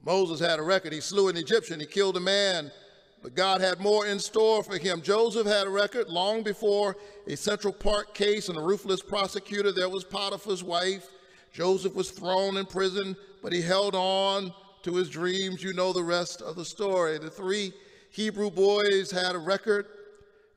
Moses had a record. He slew an Egyptian. He killed a man. But God had more in store for him. Joseph had a record. Long before a Central Park case and a ruthless prosecutor, there was Potiphar's wife. Joseph was thrown in prison, but he held on to his dreams. You know the rest of the story. The 3 Hebrew boys had a record,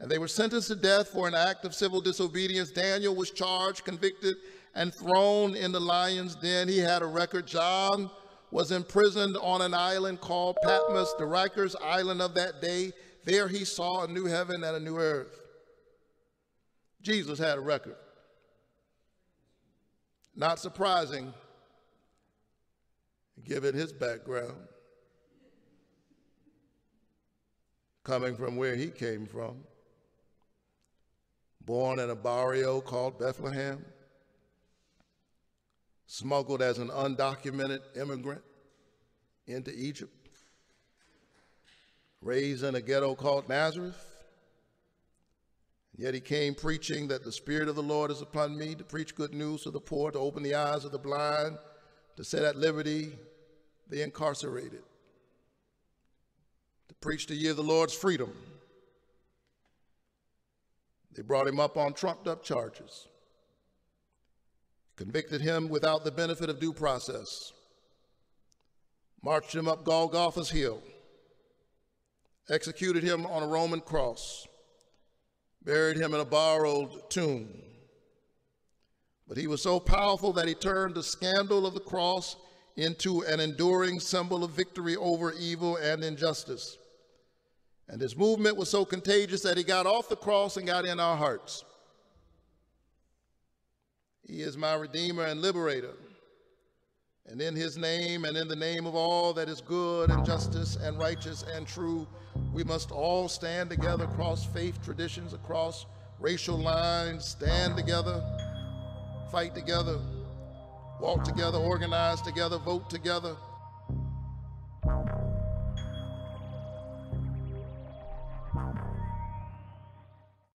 and they were sentenced to death for an act of civil disobedience. Daniel was charged, convicted, and thrown in the lion's den. He had a record. John was imprisoned on an island called Patmos, the Rikers Island of that day. There he saw a new heaven and a new earth. Jesus had a record. Not surprising, given his background, coming from where he came from. Born in a barrio called Bethlehem, smuggled as an undocumented immigrant into Egypt, raised in a ghetto called Nazareth, yet he came preaching that the Spirit of the Lord is upon me to preach good news to the poor, to open the eyes of the blind, to set at liberty the incarcerated, to preach the year of the Lord's freedom. They brought him up on trumped-up charges, convicted him without the benefit of due process, marched him up Golgotha's hill, executed him on a Roman cross, buried him in a borrowed tomb. But he was so powerful that he turned the scandal of the cross into an enduring symbol of victory over evil and injustice. And his movement was so contagious that he got off the cross and got in our hearts. He is my Redeemer and Liberator. And in his name and in the name of all that is good and justice and righteous and true, we must all stand together across faith traditions, across racial lines, stand together, fight together, walk together, organize together, vote together,